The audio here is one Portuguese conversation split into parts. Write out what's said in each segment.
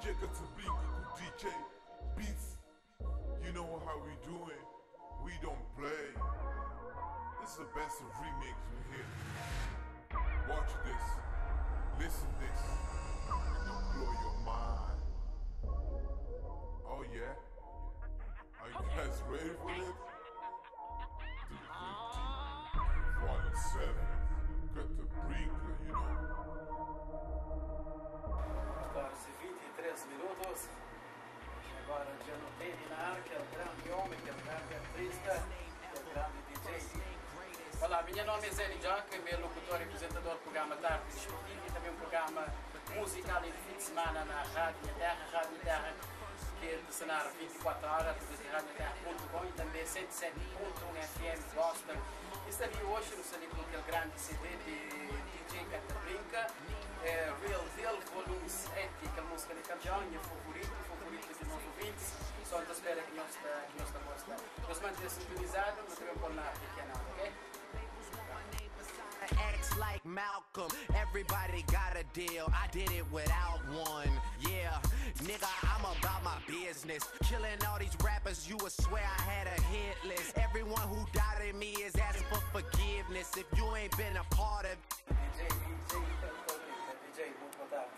DJ katabrinka, DJ beats. You know how we do it. We don't play. This is the best of remix we hear. Watch this. Listen this. It'll blow your mind. Oh yeah? Are you guys ready for this? Volume 7. Katabrinka, you know. 23 minutos. Agora já não tem na área, que é o grande homem, que é o grande artista, que é o grande DJ. Olá, meu nome é Zé Djoca, meu locutor e apresentador do programa de arte desportiva e também um programa musical e de fim de semana na Rádio Terra, que é de cenário 24 horas, de radioterra.com e também 107.1 FM Boston. E estaria hoje no salir com aquele grande CD de DJ Katabrinka, Real Deal, volume 7, que é a música de Cajão, minha favorita dos meus ouvintes. Só estou espera que não está gostando. Nós mantemos sintonizado, mas também por nada pequena, ok? Acts like Malcolm, everybody got a deal. I did it without one. Yeah, nigga, I'm about my business. Killing all these rappers, you would swear I had a hit list. Everyone who doubted me is asking for forgiveness. If you ain't been a part of DJ, muito boa tarde.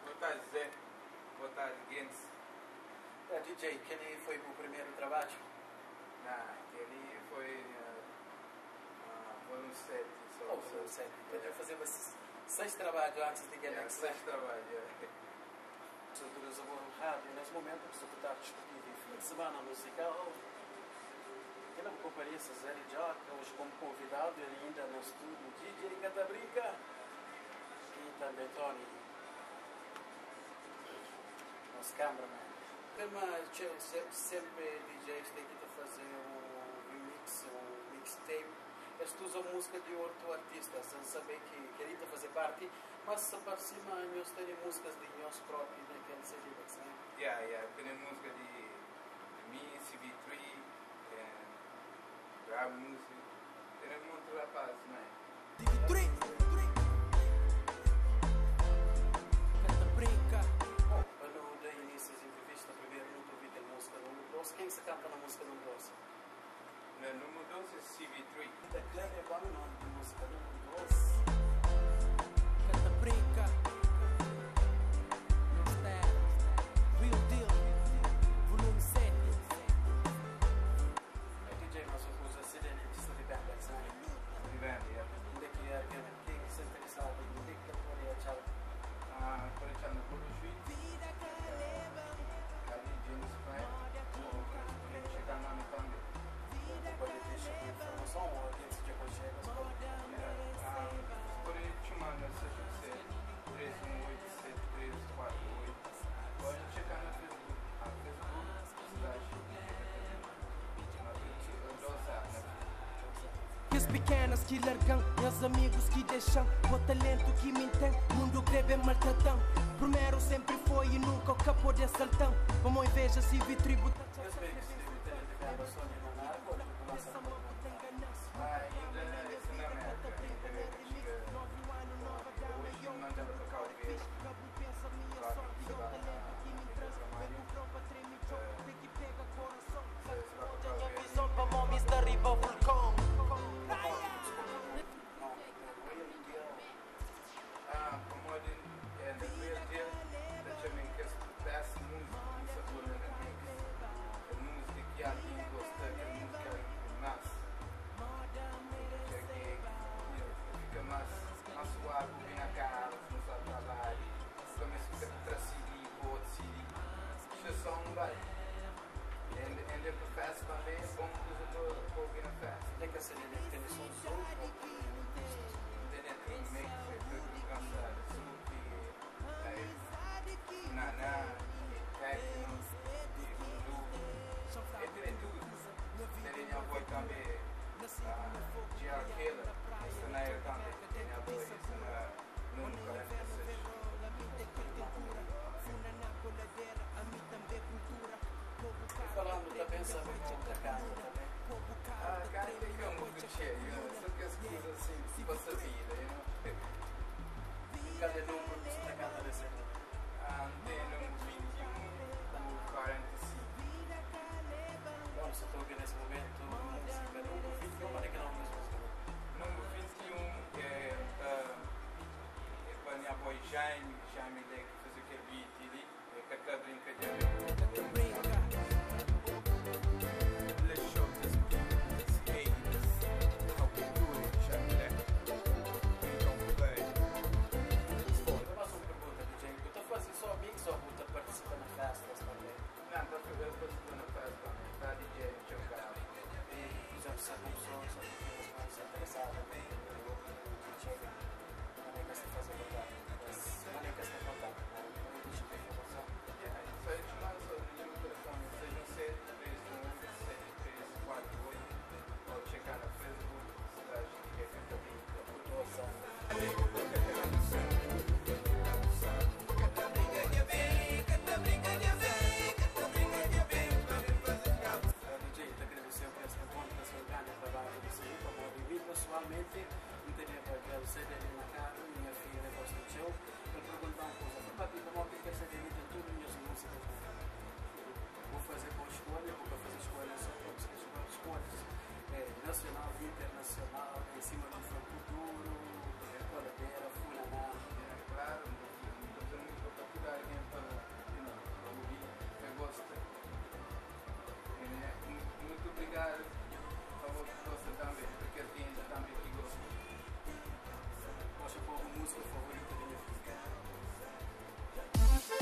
Boa tarde, Zé. Boa tarde, Gens. DJ, aquele foi o primeiro trabalho? Não, aquele foi volume 7. Oh, volume 7. Então eu fazer 6 trabalhos antes de ganhar 6 trabalhos, sobre os alunos de rádio, nesse momento, estou a estar discutindo em fim de semana musical. Eu não compareço a Zé Djoca, hoje como convidado, ele ainda no estúdio DJ Katabrinka e também Tony, nosso cameraman. Mas sempre DJs têm que fazer um remix, um mixtape. Eles usam música de outro artista, sem saber que queria fazer parte, mas se para cima nós temos músicas de nós próprios naquele CD, né? tem música de mim, CV3, rap music, tem muito rapaz, né? TV3. Katabrinka. Para não dar início às entrevistas, primeiro não ouvi a música número 12. Quem se canta na música número 12? No número 12 é CV3. É bom o nome de música número 12. Katabrinka. Real Deal, volume 7. DJ, mas eu uso a CD de Suribanda, sabe? Suribanda, Onde é que é quem se interessado? Onde é que eu poderia achar? Por exemplo, no Produjuí, ali James Frank, chegar lá no também. Pode deixar a informação ou alguém se chega por aí te manda essa GC 3187348. Pode checar no Facebook. A Facebook, Que pequenas que largam, meus amigos que deixam, o talento que me tem, mundo greve maltratão. Primeiro sempre foi e nunca o capo de saltão. Como inveja se vi tributa. mais suave, vem a cara, no seu trabalho, começa a transferir, pode decidir. Isso só um vai. E para festa também é bom que eu estou ouvindo a festa. Tem que ser ele tem som som. Tem que make it cansado, suki, naná, techno, entre tudo. Tem a voz também. GR Killer, isso não é também, tem a voz, isso não é falando também sobre a casa também. A casa fica muito cheia, só que as coisas assim, passa a vida, Cadê o número da casa desse? Tem número Jaime Leque fazer aquele beat ali, é katabrinka de Let's show this haters how we do it, Jaime Leque. We don't play. Eu faço uma pergunta, DJ. Tu fazes só mix ou tu participa na festas também? Não, eu participo na festa, tá DJ djoca. E, por exemplo, se alguma pessoa mais interessada em DJ, não é que você faz a vontade, mas não é que você tem vontade, não existe informação. Só eu te mando o número do telefone, seja 731-7348 ou checar no Facebook, cidade que é katabrinka. DJ, te agradecer por esta conta, se organa trabalho de sair, como eu vivi pessoalmente, não teria para agradecer ali na cara, minha filha gosta de show, ele perguntar uma coisa, papi, como é que quer ser de tudo minhas músicas? Vou fazer boa escolha, vou fazer escolhas só para você escolhas nacional e internacional, em cima do futuro, coladeira, fulaná. Claro, estamos muito para procurar alguém para ouvir, que gosta. Muito obrigado a você também, porque a gente também que gosta. Poxa, qual a música favorita da minha filha? Música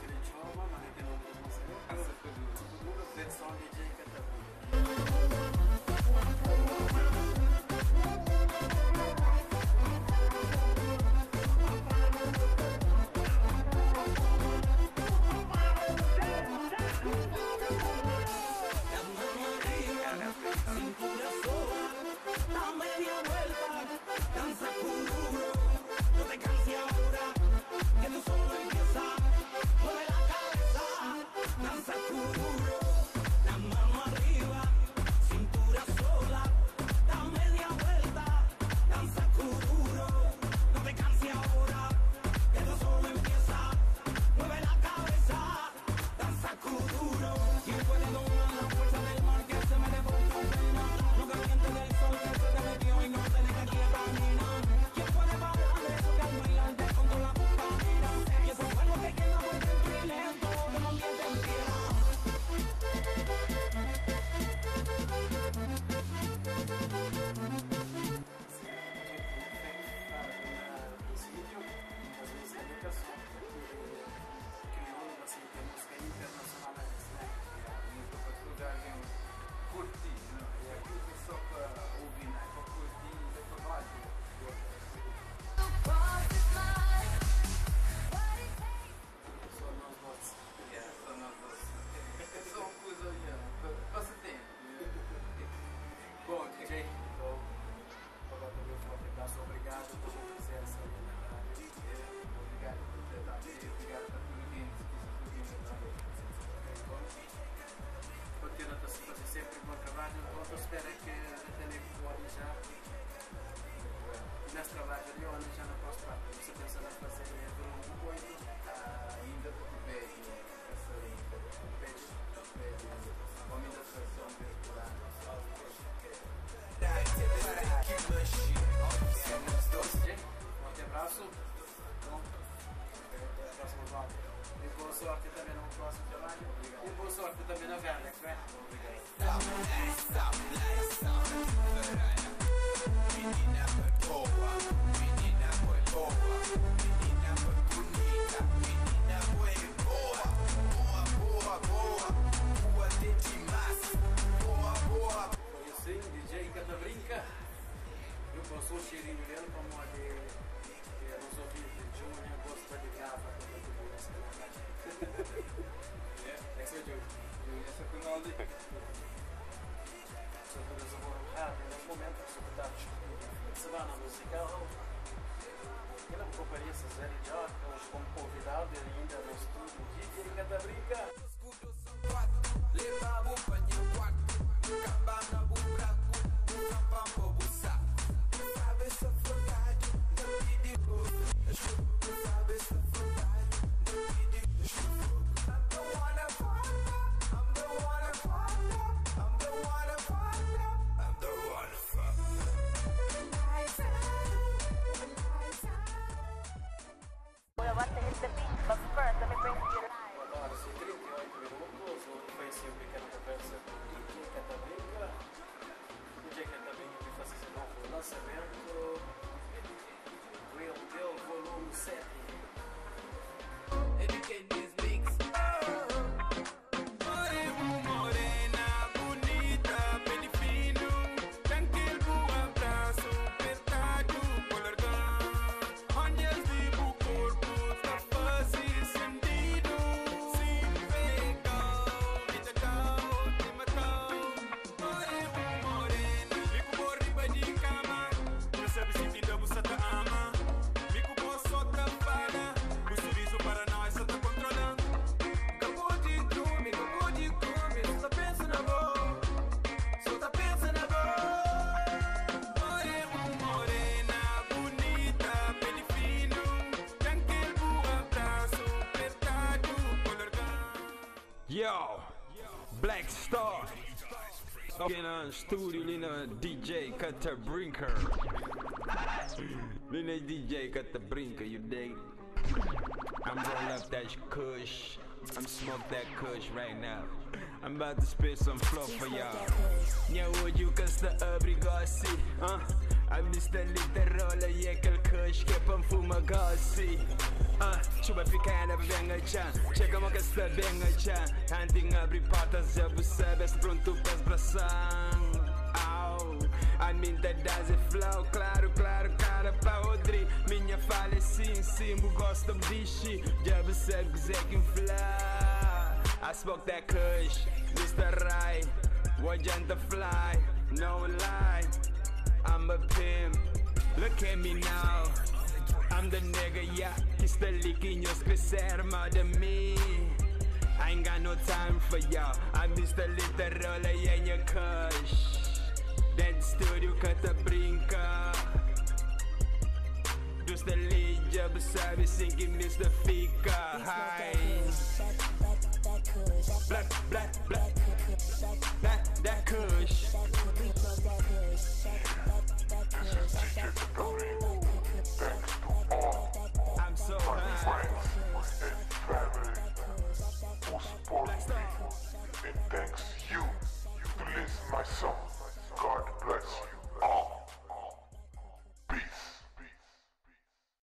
de idioma, mas não tem nome de música. Versão DJ katabrinka. Bom, DJ, então, agora também um forte abraço, obrigado por ter presença ali na rádio. Obrigado por ter dado, obrigado a tudo quem quis também. Continua a se fazer sempre um bom trabalho, então eu espero que a telefone já, nesse trabalho ali, ou já na próxima parte, você pensa em fazer um coito? Ainda porque beijo, essa beijo, vamos da sessão virtual. Forte abraço. Bom, até a próxima volta. E boa sorte também no próximo trabalho. E boa sorte também na Verlex, né? Obrigado. Menina foi boa, menina foi boa, menina foi bonita, menina foi boa, boa, boa, boa, boa de demais, boa, boa. Foi assim, DJ katabrinka. Eu posso o cheirinho dele como a de nos ouvidos de Júnior, gosta de grava quando eu vou nessa canal. Essa é o Júnior. Essa é o canal de... Sobre o desenvolvimento rápido, nesse momento, sobre o semana musical. Eu não compareço a Zé Djoca, hoje como convidado, ele ainda no estúdio DJ katabrinka. Levava o panho quarto, cabana o buraco, o sampampo buçaco. Sabe essa vontade, não pedi fogo. Sabe essa vontade, não pedi fogo. I'm the one that Yo, Black Star. In een studio, in een DJ katabrinka. In een DJ katabrinka, you dig? I'm roll up that kush. I'm smoke that kush right now. I'm about to spit some flow for y'all. Yeah, would you casta abrigossi? I miss the literola, yeah, quel kush, che pam fumagossi. Chuba picana benga chan, chega mo casta benga chan. Hunting abri portas, já você sabes pronto pras braçang. I mean that does it flow, claro, claro, cara podre. Minha fala é sim, sim, eu gosto de bichi. Já percebe que Zé que fly. I smoke that kush, Mr. Right. Wajanta fly, no lie. I'm a pimp, look at me now. I'm the nigga, yeah. He's the liquinhos crescer mal de mim. I ain't got no time for y'all. I'm Mr. Literal, yeah, your kush. That studio katabrinka. Dus de liedje besabe sinking Mr. Fika. Hi. Black, black, black. That kush. I'm so high. Thanks.